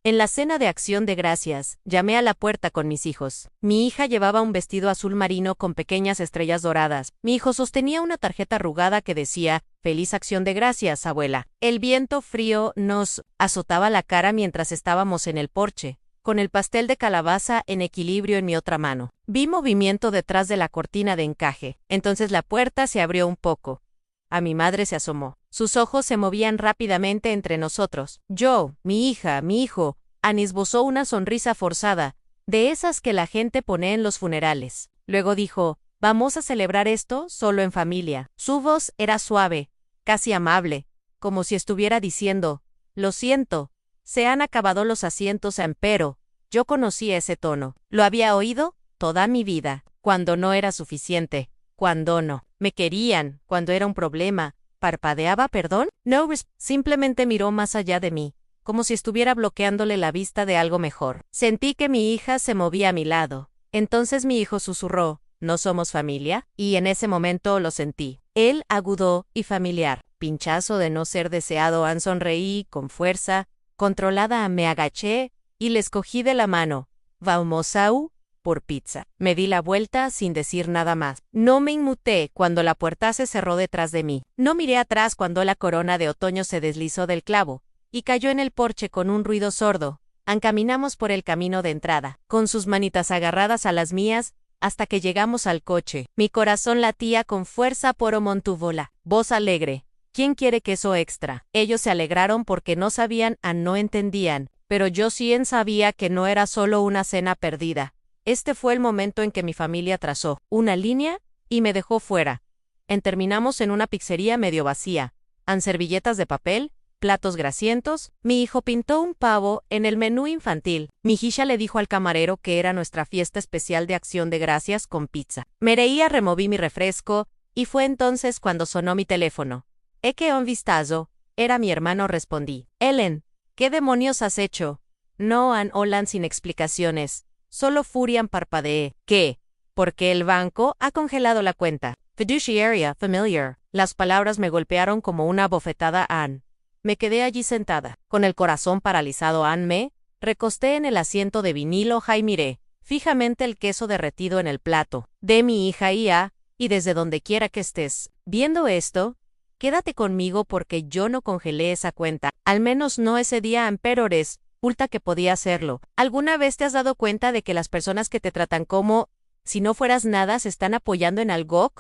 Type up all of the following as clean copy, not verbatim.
En la cena de Acción de Gracias, llamé a la puerta con mis hijos. Mi hija llevaba un vestido azul marino con pequeñas estrellas doradas. Mi hijo sostenía una tarjeta arrugada que decía, «Feliz Acción de Gracias, abuela». El viento frío nos azotaba la cara mientras estábamos en el porche, con el pastel de calabaza en equilibrio en mi otra mano. Vi movimiento detrás de la cortina de encaje. Entonces la puerta se abrió un poco. A mi madre se asomó. Sus ojos se movían rápidamente entre nosotros. Yo, mi hija, mi hijo, Anne esbozó una sonrisa forzada, de esas que la gente pone en los funerales. Luego dijo, «Vamos a celebrar esto solo en familia». Su voz era suave, casi amable, como si estuviera diciendo, «Lo siento, se han acabado los asientos, empero». Yo conocía ese tono. Lo había oído toda mi vida, cuando no era suficiente, cuando no me querían, cuando era un problema. ¿Parpadeaba perdón? No, simplemente miró más allá de mí, como si estuviera bloqueándole la vista de algo mejor. Sentí que mi hija se movía a mi lado. Entonces mi hijo susurró, ¿no somos familia? Y en ese momento lo sentí. Él agudo y familiar. Pinchazo de no ser deseado. Anne sonreí con fuerza. Controlada me agaché y le escogí de la mano. Vamos por pizza. Me di la vuelta sin decir nada más. No me inmuté cuando la puerta se cerró detrás de mí. No miré atrás cuando la corona de otoño se deslizó del clavo y cayó en el porche con un ruido sordo. Caminamos por el camino de entrada, con sus manitas agarradas a las mías, hasta que llegamos al coche. Mi corazón latía con fuerza por Omontuvola. Voz alegre. ¿Quién quiere queso extra? Ellos se alegraron porque no sabían no entendían, pero yo sí sabía que no era solo una cena perdida. Este fue el momento en que mi familia trazó una línea y me dejó fuera. Terminamos en una pizzería medio vacía. Servilletas de papel, platos grasientos. Mi hijo pintó un pavo en el menú infantil. Mi hija le dijo al camarero que era nuestra fiesta especial de Acción de Gracias con pizza. Me reía, removí mi refresco, y fue entonces cuando sonó mi teléfono. «Eche un vistazo». Era mi hermano, respondí. «Ellen, ¿qué demonios has hecho?» No, Anne Holland sin explicaciones. Solo furia. Parpadeé. ¿Qué? Porque el banco ha congelado la cuenta. Fiduciaria, familiar. Las palabras me golpearon como una bofetada. Anne. Me quedé allí sentada, con el corazón paralizado. Anne me recosté en el asiento de vinilo y miré fijamente el queso derretido en el plato de mi hija y desde donde quiera que estés viendo esto, quédate conmigo porque yo no congelé esa cuenta. Al menos no ese día. Amperores. Que podía hacerlo. ¿Alguna vez te has dado cuenta de que las personas que te tratan como si no fueras nada se están apoyando en algo?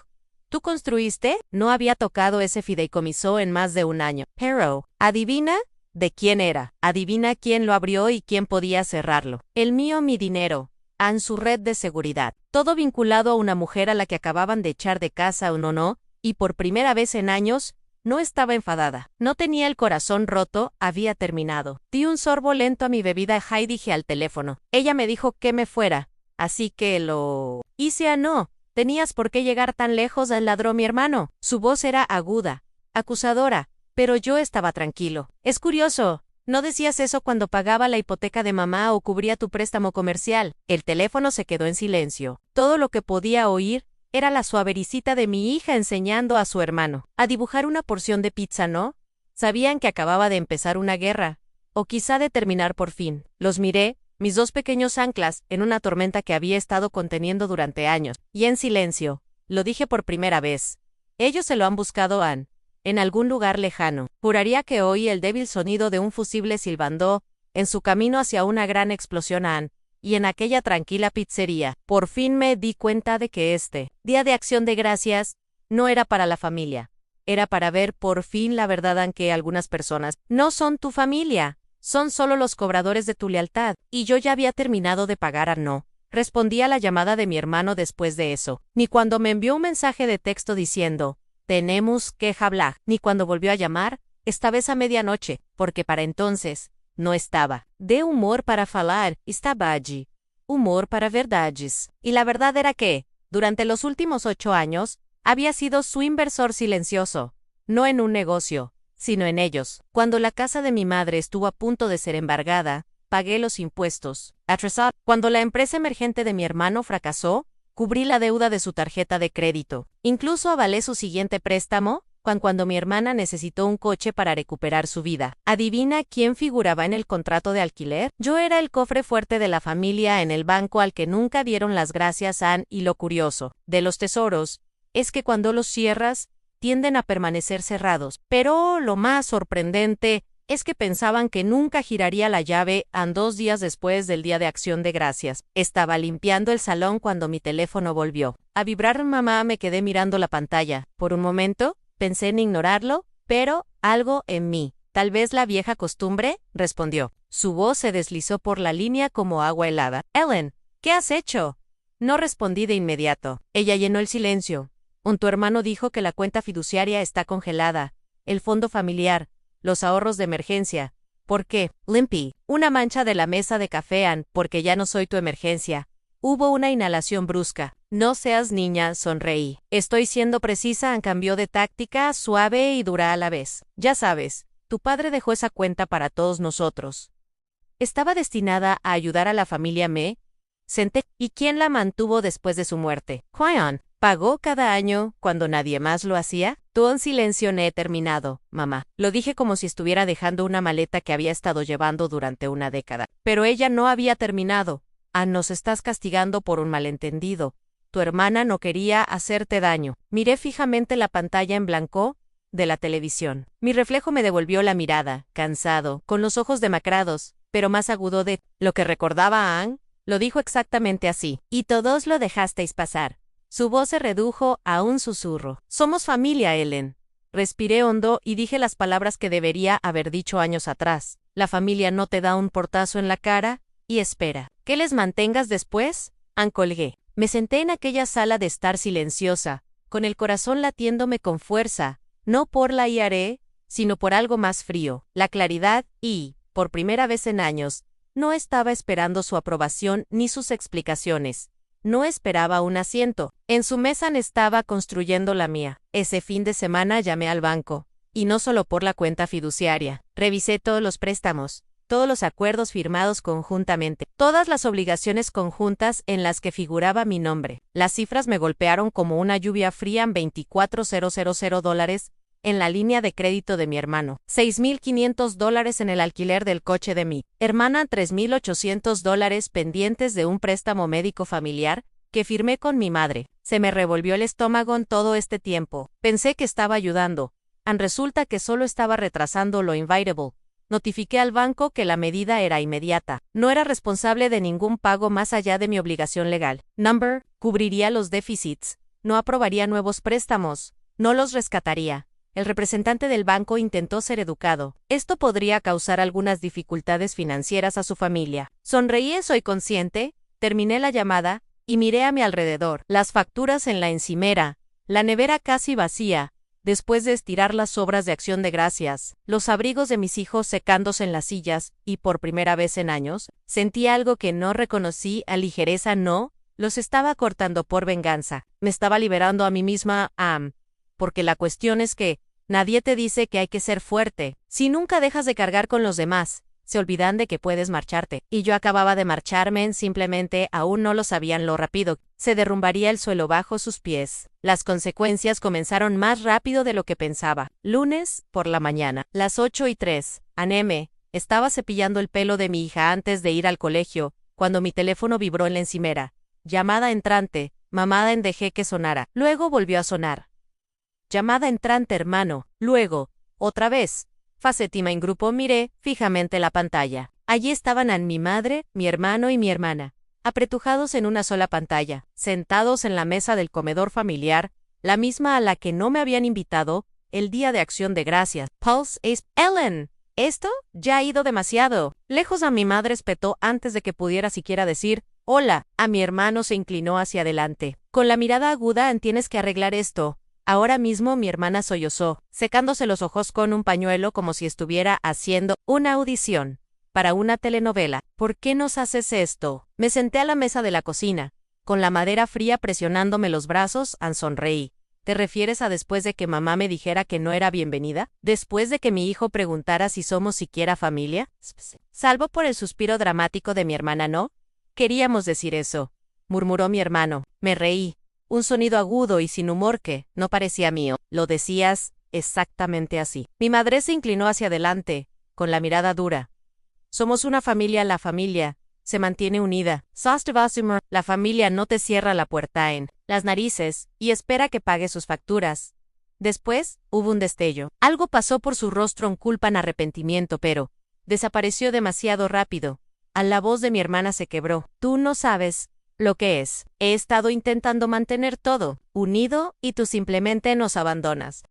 ¿Tú construiste? No había tocado ese fideicomiso en más de un año. Pero, ¿adivina de quién era? Adivina quién lo abrió y quién podía cerrarlo. El mío, mi dinero. Anne, su red de seguridad. Todo vinculado a una mujer a la que acababan de echar de casa no, y por primera vez en años, no estaba enfadada. No tenía el corazón roto, había terminado. Di un sorbo lento a mi bebida y dije al teléfono. Ella me dijo que me fuera, así que lo hice. No, tenías por qué llegar tan lejos, ladró mi hermano. Su voz era aguda, acusadora, pero yo estaba tranquilo. Es curioso, no decías eso cuando pagaba la hipoteca de mamá o cubría tu préstamo comercial. El teléfono se quedó en silencio. Todo lo que podía oír era la suave risita de mi hija enseñando a su hermano a dibujar una porción de pizza, ¿no? Sabían que acababa de empezar una guerra, o quizá de terminar por fin. Los miré, mis dos pequeños anclas, en una tormenta que había estado conteniendo durante años, y en silencio, lo dije por primera vez. Ellos se lo han buscado, Anne, en algún lugar lejano. Juraría que oí el débil sonido de un fusible silbando, en su camino hacia una gran explosión, Anne. Y en aquella tranquila pizzería, por fin me di cuenta de que este Día de Acción de Gracias no era para la familia. Era para ver por fin la verdad en que algunas personas no son tu familia, son solo los cobradores de tu lealtad. Y yo ya había terminado de pagar. No respondí a la llamada de mi hermano después de eso, ni cuando me envió un mensaje de texto diciendo, «Tenemos que hablar», ni cuando volvió a llamar, esta vez a medianoche, porque para entonces no estaba de humor para falar, estaba allí. Humor para verdades. Y la verdad era que, durante los últimos 8 años, había sido su inversor silencioso, no en un negocio, sino en ellos. Cuando la casa de mi madre estuvo a punto de ser embargada, pagué los impuestos. Atrasado. Cuando la empresa emergente de mi hermano fracasó, cubrí la deuda de su tarjeta de crédito. Incluso avalé su siguiente préstamo, cuando mi hermana necesitó un coche para recuperar su vida. ¿Adivina quién figuraba en el contrato de alquiler? Yo era el cofre fuerte de la familia en el banco al que nunca dieron las gracias y lo curioso de los tesoros es que cuando los cierras, tienden a permanecer cerrados. Pero lo más sorprendente es que pensaban que nunca giraría la llave 2 días después del Día de Acción de Gracias. Estaba limpiando el salón cuando mi teléfono volvió a vibrar. Mamá, me quedé mirando la pantalla. Por un momento, pensé en ignorarlo, pero algo en mí, tal vez la vieja costumbre, respondió. Su voz se deslizó por la línea como agua helada. Ellen, ¿qué has hecho? No respondí de inmediato. Ella llenó el silencio. Tu hermano dijo que la cuenta fiduciaria está congelada, el fondo familiar, los ahorros de emergencia. ¿Por qué? Limpy. Una mancha de la mesa de café, porque ya no soy tu emergencia. Hubo una inhalación brusca. No seas niña, sonreí. Estoy siendo precisa. Cambió de táctica, suave y dura a la vez. Ya sabes, tu padre dejó esa cuenta para todos nosotros. ¿Estaba destinada a ayudar a la familia Me? Senté. ¿Y quién la mantuvo después de su muerte? Quion. ¿Pagó cada año cuando nadie más lo hacía? Tú en silencio. No he terminado, mamá. Lo dije como si estuviera dejando una maleta que había estado llevando durante una década. Pero ella no había terminado. Nos estás castigando por un malentendido. Tu hermana no quería hacerte daño. Miré fijamente la pantalla en blanco de la televisión. Mi reflejo me devolvió la mirada, cansado, con los ojos demacrados, pero más agudo de lo que recordaba a Ann. Lo dijo exactamente así. Y todos lo dejasteis pasar. Su voz se redujo a un susurro. Somos familia, Ellen. Respiré hondo y dije las palabras que debería haber dicho años atrás. La familia no te da un portazo en la cara y espera que les mantengas después. Colgué. Me senté en aquella sala de estar silenciosa, con el corazón latiéndome con fuerza, no por la IRE, sino por algo más frío, la claridad, y, por primera vez en años, no estaba esperando su aprobación ni sus explicaciones. No esperaba un asiento. En su mesa estaba construyendo la mía. Ese fin de semana llamé al banco. Y no solo por la cuenta fiduciaria. Revisé todos los préstamos, todos los acuerdos firmados conjuntamente, todas las obligaciones conjuntas en las que figuraba mi nombre. Las cifras me golpearon como una lluvia fría. $24,000 en la línea de crédito de mi hermano, $6,500 en el alquiler del coche de mi hermana, $3,800 pendientes de un préstamo médico familiar que firmé con mi madre. Se me revolvió el estómago en todo este tiempo. Pensé que estaba ayudando. Resulta que solo estaba retrasando lo inevitable. Notifiqué al banco que la medida era inmediata. No era responsable de ningún pago más allá de mi obligación legal. Cubriría los déficits. No aprobaría nuevos préstamos. No los rescataría. El representante del banco intentó ser educado. Esto podría causar algunas dificultades financieras a su familia. Sonreí. Soy consciente. Terminé la llamada y miré a mi alrededor. Las facturas en la encimera, la nevera casi vacía, después de estirar las sobras de Acción de Gracias, los abrigos de mis hijos secándose en las sillas, y por primera vez en años, sentí algo que no reconocí a ligereza. No, los estaba cortando por venganza. Me estaba liberando a mí misma, porque la cuestión es que nadie te dice que hay que ser fuerte. Si nunca dejas de cargar con los demás, se olvidan de que puedes marcharte. Y yo acababa de marcharme, simplemente aún no lo sabían lo rápido. Se derrumbaría el suelo bajo sus pies. Las consecuencias comenzaron más rápido de lo que pensaba. Lunes, por la mañana, las 8:03. Aneme, estaba cepillando el pelo de mi hija antes de ir al colegio, cuando mi teléfono vibró en la encimera. Llamada entrante. Mamá, dejé que sonara. Luego volvió a sonar. Llamada entrante, hermano. Luego, otra vez. Facetima en grupo. Miré fijamente la pantalla. Allí estaban mi madre, mi hermano y mi hermana, apretujados en una sola pantalla, sentados en la mesa del comedor familiar, la misma a la que no me habían invitado el Día de Acción de Gracias. Pulse es Ellen. Esto ya ha ido demasiado lejos. A mi madre espetó antes de que pudiera siquiera decir hola. A mi hermano se inclinó hacia adelante. Con la mirada aguda. Tienes que arreglar esto. Ahora mismo. Mi hermana sollozó, secándose los ojos con un pañuelo como si estuviera haciendo una audición para una telenovela. ¿Por qué nos haces esto? Me senté a la mesa de la cocina, con la madera fría presionándome los brazos. Sonreí. ¿Te refieres a después de que mamá me dijera que no era bienvenida? ¿Después de que mi hijo preguntara si somos siquiera familia? Salvo por el suspiro dramático de mi hermana. No queríamos decir eso, murmuró mi hermano. Me reí. Un sonido agudo y sin humor que no parecía mío. Lo decías exactamente así. Mi madre se inclinó hacia adelante, con la mirada dura. Somos una familia, la familia se mantiene unida. La familia no te cierra la puerta en las narices y espera que pague sus facturas. Después, hubo un destello. Algo pasó por su rostro en culpa en arrepentimiento, pero desapareció demasiado rápido. La voz de mi hermana se quebró. Tú no sabes lo que es. He estado intentando mantener todo unido y tú simplemente nos abandonas.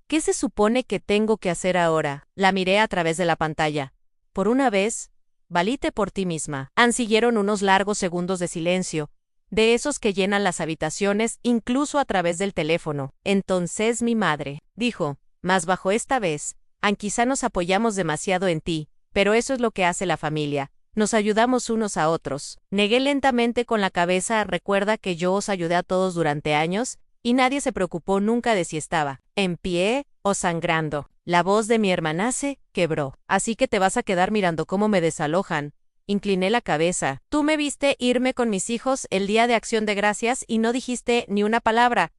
¿Qué se supone que tengo que hacer ahora? La miré a través de la pantalla. Por una vez, valite por ti misma. Siguieron unos largos segundos de silencio, de esos que llenan las habitaciones incluso a través del teléfono. Entonces mi madre dijo, más bajo esta vez, quizá nos apoyamos demasiado en ti, pero eso es lo que hace la familia. Nos ayudamos unos a otros. Negué lentamente con la cabeza. Recuerda que yo os ayudé a todos durante años, y nadie se preocupó nunca de si estaba en pie o sangrando. La voz de mi hermana se quebró. Así que te vas a quedar mirando cómo me desalojan. Incliné la cabeza. Tú me viste irme con mis hijos el día de Acción de Gracias y no dijiste ni una palabra.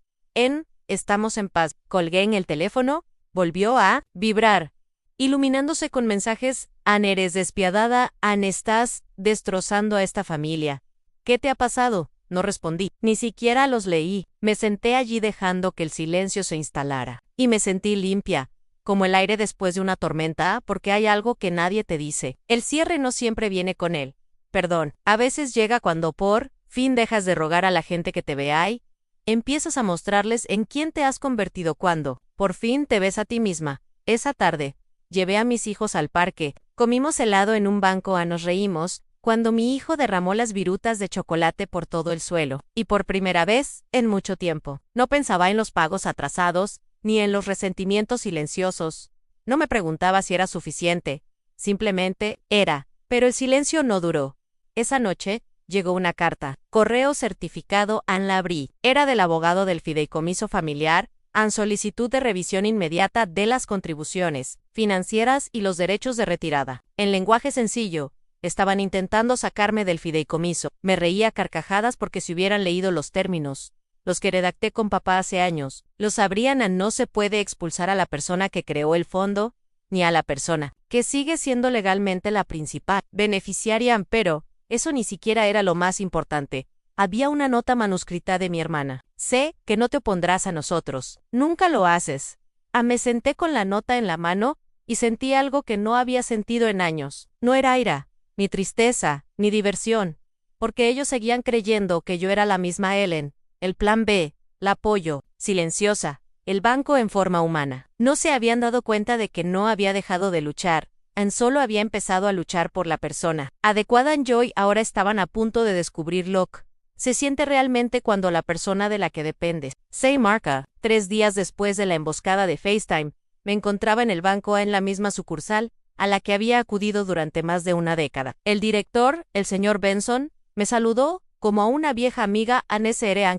Estamos en paz. Colgué en el teléfono. Volvió a vibrar, iluminándose con mensajes. Eres despiadada. Estás destrozando a esta familia. ¿Qué te ha pasado? No respondí. Ni siquiera los leí. Me senté allí dejando que el silencio se instalara. Y me sentí limpia, como el aire después de una tormenta, porque hay algo que nadie te dice. El cierre no siempre viene con él. Perdón, a veces llega cuando por fin dejas de rogar a la gente que te vea y empiezas a mostrarles en quién te has convertido cuando, por fin, te ves a ti misma. Esa tarde, llevé a mis hijos al parque, comimos helado en un banco, nos reímos, cuando mi hijo derramó las virutas de chocolate por todo el suelo, y por primera vez en mucho tiempo. No pensaba en los pagos atrasados, ni en los resentimientos silenciosos. No me preguntaba si era suficiente. Simplemente era. Pero el silencio no duró. Esa noche llegó una carta. Correo certificado. La abrí. Era del abogado del fideicomiso familiar. Solicitud de revisión inmediata de las contribuciones financieras y los derechos de retirada. En lenguaje sencillo, estaban intentando sacarme del fideicomiso. Me reía a carcajadas porque si hubieran leído los términos, los que redacté con papá hace años, lo sabrían. No se puede expulsar a la persona que creó el fondo, ni a la persona que sigue siendo legalmente la principal beneficiaria, pero eso ni siquiera era lo más importante. Había una nota manuscrita de mi hermana. Sé que no te opondrás a nosotros. Nunca lo haces. Me senté con la nota en la mano y sentí algo que no había sentido en años. No era ira, ni tristeza, ni diversión, porque ellos seguían creyendo que yo era la misma Ellen. El plan B, el apoyo, silenciosa, el banco en forma humana. No se habían dado cuenta de que no había dejado de luchar, solo había empezado a luchar por la persona adecuada. Joy ahora estaban a punto de descubrir lo que se siente realmente cuando la persona de la que dependes se marca. 3 días después de la emboscada de FaceTime, me encontraba en el banco en la misma sucursal a la que había acudido durante más de una década. El director, el señor Benson, me saludó como a una vieja amiga. Ann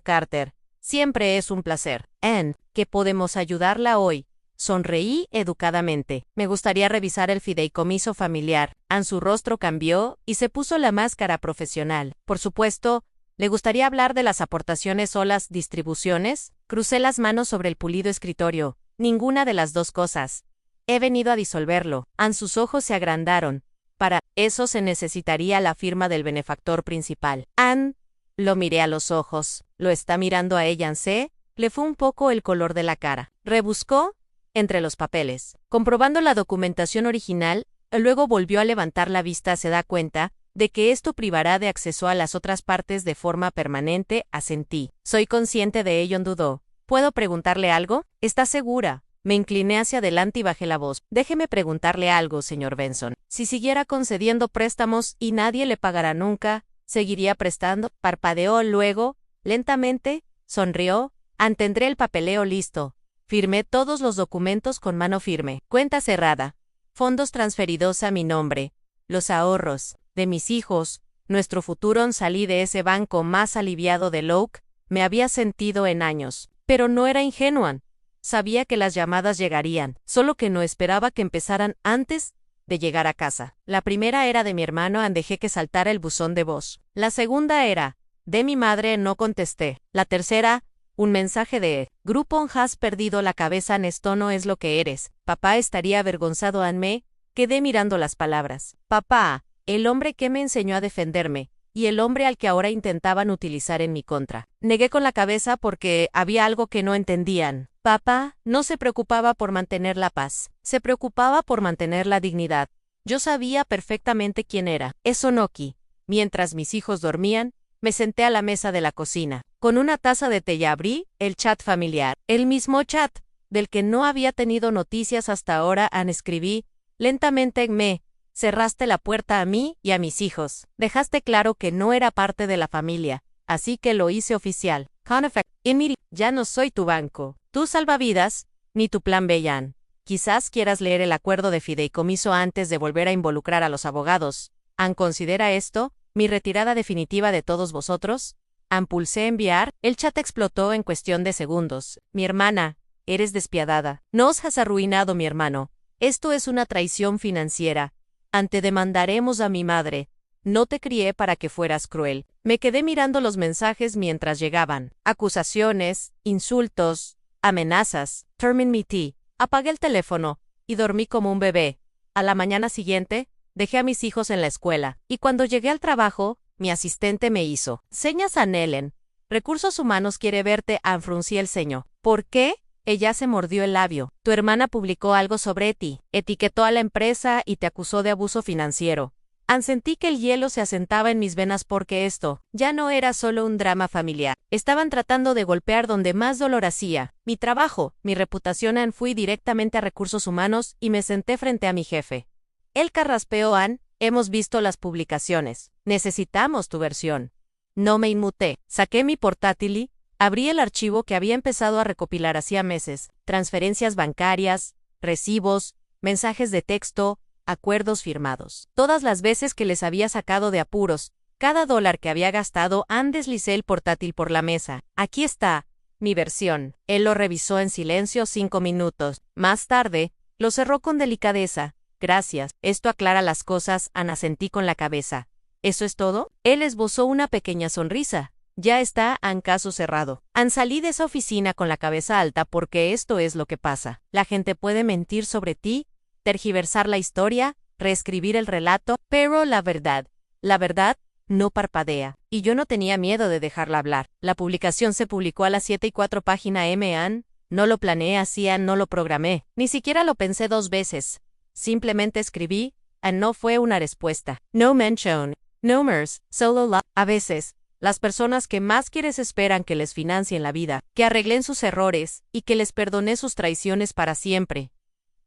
Carter. Siempre es un placer. ¿Qué podemos ayudarla hoy? Sonreí educadamente. Me gustaría revisar el fideicomiso familiar. Su rostro cambió y se puso la máscara profesional. Por supuesto, ¿le gustaría hablar de las aportaciones o las distribuciones? Crucé las manos sobre el pulido escritorio. Ninguna de las dos cosas. He venido a disolverlo. Sus ojos se agrandaron. Para eso se necesitaría la firma del benefactor principal. Lo miré a los ojos. ¿Lo está mirando a ella? Le fue un poco el color de la cara. Rebuscó entre los papeles, comprobando la documentación original. Luego volvió a levantar la vista. Se da cuenta de que esto privará de acceso a las otras partes de forma permanente. Asentí. Soy consciente de ello. Dudó. ¿Puedo preguntarle algo? ¿Está segura? Me incliné hacia adelante y bajé la voz. Déjeme preguntarle algo, señor Benson. Si siguiera concediendo préstamos y nadie le pagará nunca, ¿seguiría prestando? Parpadeó, luego, lentamente, sonrió. Tendré el papeleo listo. Firmé todos los documentos con mano firme. Cuenta cerrada. Fondos transferidos a mi nombre. Los ahorros de mis hijos. Nuestro futuro. Salí de ese banco más aliviado de lo que me había sentido en años. Pero no era ingenua. Sabía que las llamadas llegarían, solo que no esperaba que empezaran antes de llegar a casa. La primera era de mi hermano. Dejé que saltara el buzón de voz. La segunda era de mi madre. No contesté. La tercera Un mensaje de Groupon has perdido la cabeza, esto no es lo que eres. Papá estaría avergonzado en mí. Quedé mirando las palabras. Papá, el hombre que me enseñó a defenderme, y el hombre al que ahora intentaban utilizar en mi contra. Negué con la cabeza porque había algo que no entendían. Papá no se preocupaba por mantener la paz, se preocupaba por mantener la dignidad. Yo sabía perfectamente quién era. Esonoki. Mientras mis hijos dormían, me senté a la mesa de la cocina. Con una taza de té y abrí el chat familiar. El mismo chat, del que no había tenido noticias hasta ahora, escribí, lentamente me. Cerraste la puerta a mí y a mis hijos. Dejaste claro que no era parte de la familia, así que lo hice oficial. Con efecto, ya no soy tu banco, tu salvavidas, ni tu plan B. Jan. Quizás quieras leer el acuerdo de fideicomiso antes de volver a involucrar a los abogados. ¿Considera esto mi retirada definitiva de todos vosotros? Pulsé enviar, el chat explotó en cuestión de segundos. Mi hermana, eres despiadada. No os has arruinado, mi hermano. Esto es una traición financiera. Antedemandaremos a mi madre. No te crié para que fueras cruel. Me quedé mirando los mensajes mientras llegaban. Acusaciones, insultos, amenazas. Termin mi tea. Apagué el teléfono y dormí como un bebé. A la mañana siguiente, dejé a mis hijos en la escuela, y cuando llegué al trabajo, mi asistente me hizo señas a Nellen. Recursos Humanos quiere verte, fruncí el ceño. ¿Por qué? Ella se mordió el labio. Tu hermana publicó algo sobre ti, etiquetó a la empresa y te acusó de abuso financiero. Sentí que el hielo se asentaba en mis venas porque esto ya no era solo un drama familiar. Estaban tratando de golpear donde más dolor hacía. Mi trabajo, mi reputación. Fui directamente a Recursos Humanos y me senté frente a mi jefe. Él carraspeó. Hemos visto las publicaciones. Necesitamos tu versión. No me inmuté. Saqué mi portátil y abrí el archivo que había empezado a recopilar hacía meses. Transferencias bancarias, recibos, mensajes de texto, acuerdos firmados. Todas las veces que les había sacado de apuros, cada dólar que había gastado. Deslicé el portátil por la mesa. Aquí está mi versión. Él lo revisó en silencio 5 minutos. Más tarde, lo cerró con delicadeza. Gracias. Esto aclara las cosas. Asentí con la cabeza. ¿Eso es todo? Él esbozó una pequeña sonrisa. Ya está, caso cerrado. Salí de esa oficina con la cabeza alta porque esto es lo que pasa. La gente puede mentir sobre ti, tergiversar la historia, reescribir el relato, pero la verdad, no parpadea. Y yo no tenía miedo de dejarla hablar. La publicación se publicó a las 7:04 página M. No lo planeé así, no lo programé. Ni siquiera lo pensé 2 veces. Simplemente escribí, no fue una respuesta. No mention, no mers, solo la. A veces, las personas que más quieres esperan que les financien la vida, que arreglen sus errores y que les perdone sus traiciones para siempre.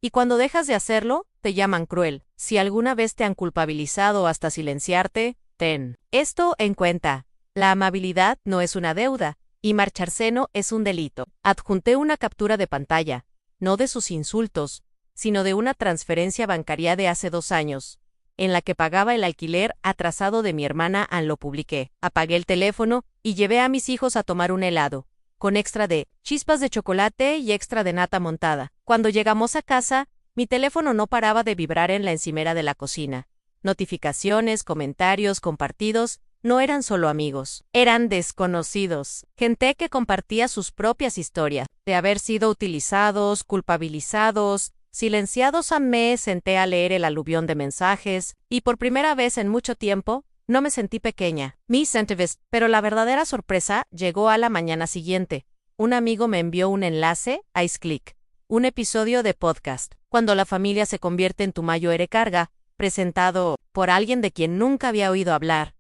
Y cuando dejas de hacerlo, te llaman cruel. Si alguna vez te han culpabilizado hasta silenciarte, ten esto en cuenta. La amabilidad no es una deuda, y marcharse no es un delito. Adjunté una captura de pantalla, no de sus insultos, sino de una transferencia bancaria de hace 2 años, en la que pagaba el alquiler atrasado de mi hermana. Lo publiqué. Apagué el teléfono y llevé a mis hijos a tomar un helado, con extra de chispas de chocolate y extra de nata montada. Cuando llegamos a casa, mi teléfono no paraba de vibrar en la encimera de la cocina. Notificaciones, comentarios, compartidos, no eran solo amigos, eran desconocidos. Gente que compartía sus propias historias, de haber sido utilizados, culpabilizados, silenciados. Me senté a leer el aluvión de mensajes, y por primera vez en mucho tiempo, no me sentí pequeña. Pero la verdadera sorpresa llegó a la mañana siguiente. Un amigo me envió un enlace, IceClick, un episodio de podcast. Cuando la familia se convierte en tu mayor carga, presentado por alguien de quien nunca había oído hablar.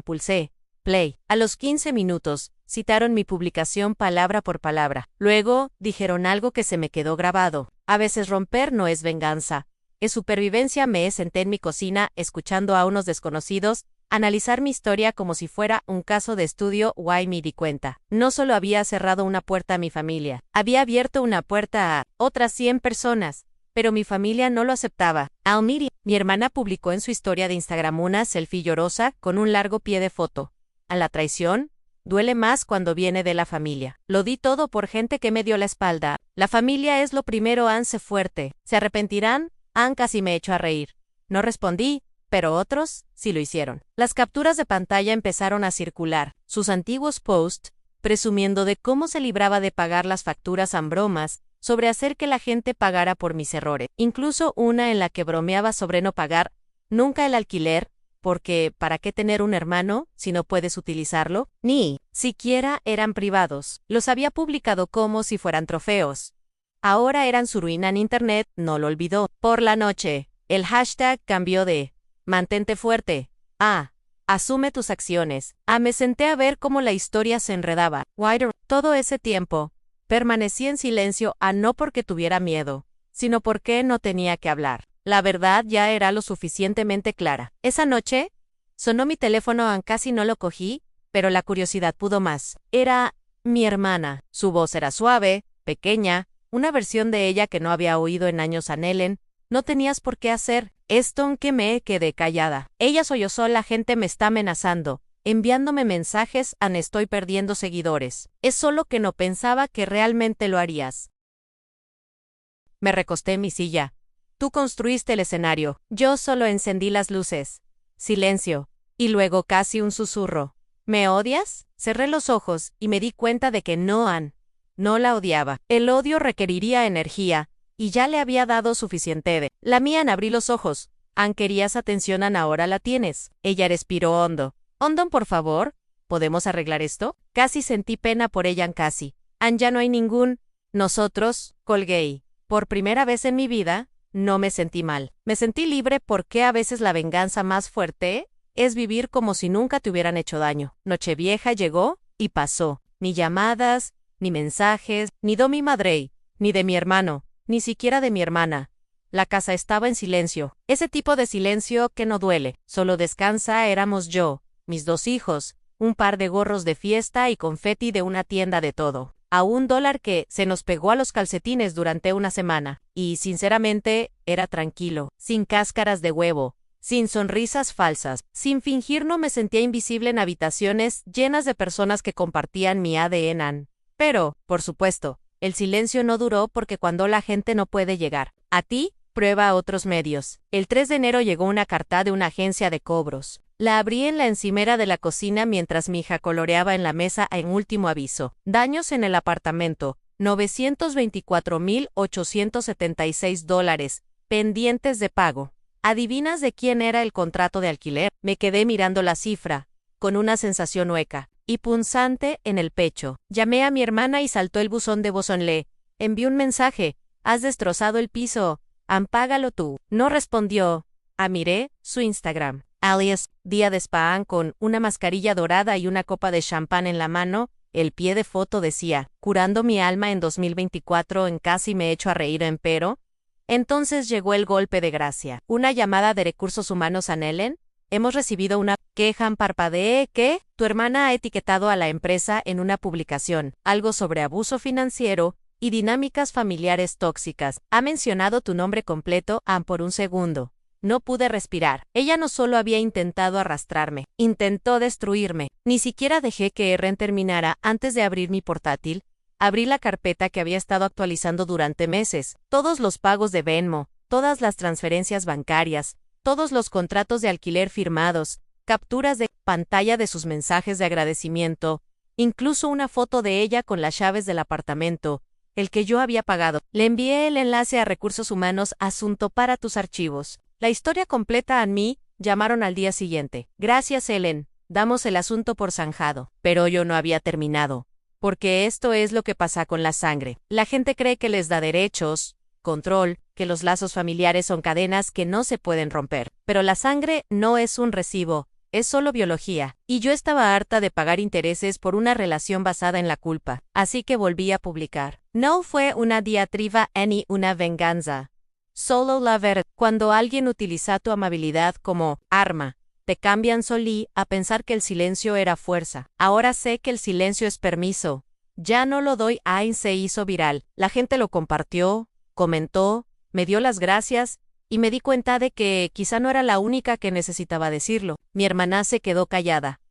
Pulsé play. A los 15 minutos, citaron mi publicación palabra por palabra. Luego, dijeron algo que se me quedó grabado. A veces romper no es venganza, es supervivencia. Me senté en mi cocina, escuchando a unos desconocidos analizar mi historia como si fuera un caso de estudio. Me di cuenta. No solo había cerrado una puerta a mi familia, había abierto una puerta a otras 100 personas, pero mi familia no lo aceptaba. Mi hermana publicó en su historia de Instagram una selfie llorosa con un largo pie de foto. A la traición duele más cuando viene de la familia. Lo di todo por gente que me dio la espalda. La familia es lo primero. Sé fuerte. ¿Se arrepentirán? Casi me echó a reír. No respondí, pero otros sí lo hicieron. Las capturas de pantalla empezaron a circular. Sus antiguos posts, presumiendo de cómo se libraba de pagar las facturas en bromas, sobre hacer que la gente pagara por mis errores. Incluso una en la que bromeaba sobre no pagar nunca el alquiler, porque ¿para qué tener un hermano si no puedes utilizarlo? Ni siquiera eran privados. Los había publicado como si fueran trofeos. Ahora eran su ruina en internet, no lo olvidó. Por la noche, el hashtag cambió de mantente fuerte a asume tus acciones. Me senté a ver cómo la historia se enredaba. Todo ese tiempo, permanecí en silencio no porque tuviera miedo, sino porque no tenía que hablar. La verdad ya era lo suficientemente clara. Esa noche, sonó mi teléfono, casi no lo cogí, pero la curiosidad pudo más. Era mi hermana. Su voz era suave, pequeña, una versión de ella que no había oído en años. Ellen, no tenías por qué hacer esto, aunque me quedé callada. Ella sollozó: la gente me está amenazando, enviándome mensajes, estoy perdiendo seguidores. Es solo que no pensaba que realmente lo harías. Me recosté en mi silla. Tú construiste el escenario, yo solo encendí las luces. Silencio. Y luego casi un susurro. ¿Me odias? Cerré los ojos y me di cuenta de que no la odiaba. El odio requeriría energía, y ya le había dado suficiente de la mía. Abrí los ojos. ¿Querías atención? Ahora la tienes. Ella respiró hondo. Por favor, ¿podemos arreglar esto? Casi sentí pena por ella. Casi. Ya no hay ningún nosotros, colgué. Por primera vez en mi vida, no me sentí mal. Me sentí libre, porque a veces la venganza más fuerte es vivir como si nunca te hubieran hecho daño. Nochevieja llegó y pasó. Ni llamadas, ni mensajes, ni de mi madre, ni de mi hermano, ni siquiera de mi hermana. La casa estaba en silencio. Ese tipo de silencio que no duele, solo descansa. Éramos yo, mis 2 hijos, un par de gorros de fiesta y confeti de una tienda de todo. A $1 que se nos pegó a los calcetines durante una semana. Y, sinceramente, era tranquilo, sin cáscaras de huevo, sin sonrisas falsas, sin fingir. No me sentía invisible en habitaciones llenas de personas que compartían mi ADN. Pero, por supuesto, el silencio no duró, porque cuando la gente no puede llegar a ti, prueba otros medios. El 3 de enero llegó una carta de una agencia de cobros. La abrí en la encimera de la cocina mientras mi hija coloreaba en la mesa. En último aviso. Daños en el apartamento. $924,876. Pendientes de pago. ¿Adivinas de quién era el contrato de alquiler? Me quedé mirando la cifra, con una sensación hueca y punzante en el pecho. Llamé a mi hermana y saltó el buzón de voz. Le envié un mensaje. Has destrozado el piso. Págalo tú. No respondió. Miré su Instagram. Alias, día de spa, con una mascarilla dorada y una copa de champán en la mano. El pie de foto decía, curando mi alma en 2024. Casi me echo a reír. Pero entonces llegó el golpe de gracia. Una llamada de recursos humanos. Ellen, hemos recibido una queja. Parpadeé. ¿Qué? Tu hermana ha etiquetado a la empresa en una publicación, algo sobre abuso financiero y dinámicas familiares tóxicas. Ha mencionado tu nombre completo. Por un segundo no pude respirar. Ella no solo había intentado arrastrarme, intentó destruirme. Ni siquiera dejé que Eren terminara antes de abrir mi portátil. Abrí la carpeta que había estado actualizando durante meses. Todos los pagos de Venmo, todas las transferencias bancarias, todos los contratos de alquiler firmados, capturas de pantalla de sus mensajes de agradecimiento, incluso una foto de ella con las llaves del apartamento, el que yo había pagado. Le envié el enlace a recursos humanos. Asunto para tus archivos. La historia completa. mí llamaron al día siguiente. Gracias, Ellen. Damos el asunto por zanjado. Pero yo no había terminado. Porque esto es lo que pasa con la sangre. La gente cree que les da derechos, control, que los lazos familiares son cadenas que no se pueden romper. Pero la sangre no es un recibo, es solo biología. Y yo estaba harta de pagar intereses por una relación basada en la culpa. Así que volví a publicar. No fue una diatriba ni una venganza. Solo la verdad. Cuando alguien utiliza tu amabilidad como arma, te cambian. Solí a pensar que el silencio era fuerza. Ahora sé que el silencio es permiso. Ya no lo doy. Se hizo viral. La gente lo compartió, comentó, me dio las gracias, y me di cuenta de que quizá no era la única que necesitaba decirlo. Mi hermana se quedó callada.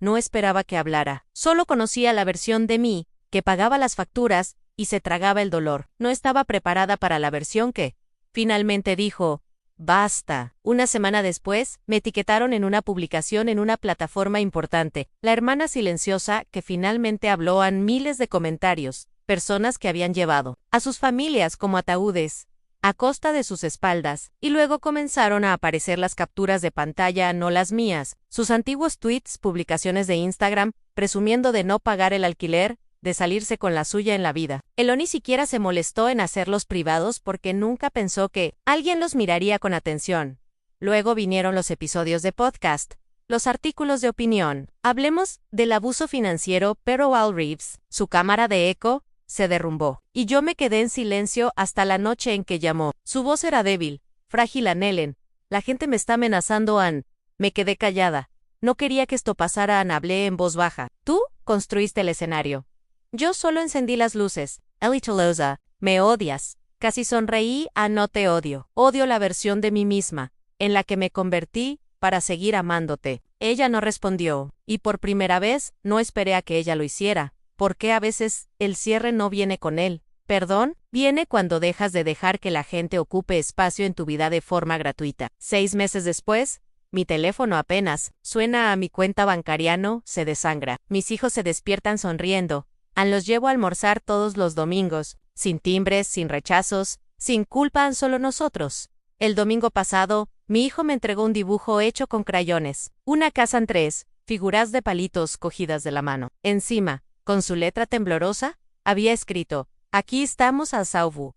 No esperaba que hablara. Solo conocía la versión de mí, que pagaba las facturas y se tragaba el dolor. No estaba preparada para la versión que finalmente dijo, Basta. Una semana después, me etiquetaron en una publicación en una plataforma importante. La hermana silenciosa que finalmente habló en miles de comentarios, personas que habían llevado a sus familias como ataúdes a costa de sus espaldas, y luego comenzaron a aparecer las capturas de pantalla, no las mías, sus antiguos tweets, publicaciones de Instagram, presumiendo de no pagar el alquiler, de salirse con la suya en la vida. Él ni siquiera se molestó en hacerlos privados porque nunca pensó que alguien los miraría con atención. Luego vinieron los episodios de podcast, los artículos de opinión. Hablemos del abuso financiero, pero Al Reeves, su cámara de eco, se derrumbó, y yo me quedé en silencio hasta la noche en que llamó. Su voz era débil, frágil. Ellen, la gente me está amenazando, Ann. Me quedé callada. No quería que esto pasara, Ann. Hablé en voz baja. Tú construiste el escenario. Yo solo encendí las luces. Ellie Tolosa, me odias. Casi sonreí. No te odio. Odio la versión de mí misma, en la que me convertí, para seguir amándote. Ella no respondió, y por primera vez, no esperé a que ella lo hiciera. Porque a veces, el cierre no viene con él. Perdón, viene cuando dejas de dejar que la gente ocupe espacio en tu vida de forma gratuita. 6 meses después, mi teléfono apenas suena a mi cuenta bancaria, se desangra. Mis hijos se despiertan sonriendo. Los llevo a almorzar todos los domingos, sin timbres, sin rechazos, sin culpa, solo nosotros. El domingo pasado, mi hijo me entregó un dibujo hecho con crayones. Una casa en 3 figuras de palitos cogidas de la mano. Encima, con su letra temblorosa, había escrito: aquí estamos a salvo.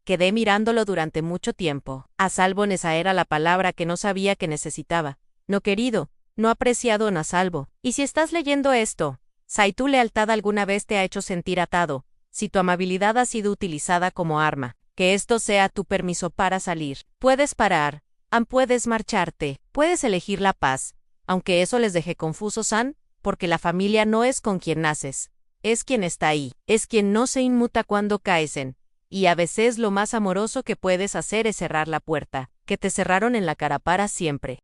Quedé mirándolo durante mucho tiempo. A salvo, esa era la palabra que no sabía que necesitaba. No querido, no apreciado, a salvo. Y si estás leyendo esto, si tu lealtad alguna vez te ha hecho sentir atado, si tu amabilidad ha sido utilizada como arma, que esto sea tu permiso para salir. Puedes parar, puedes marcharte, puedes elegir la paz, aunque eso les deje confusos, porque la familia no es con quien naces, es quien está ahí, es quien no se inmuta cuando caes y a veces lo más amoroso que puedes hacer es cerrar la puerta, que te cerraron en la cara para siempre.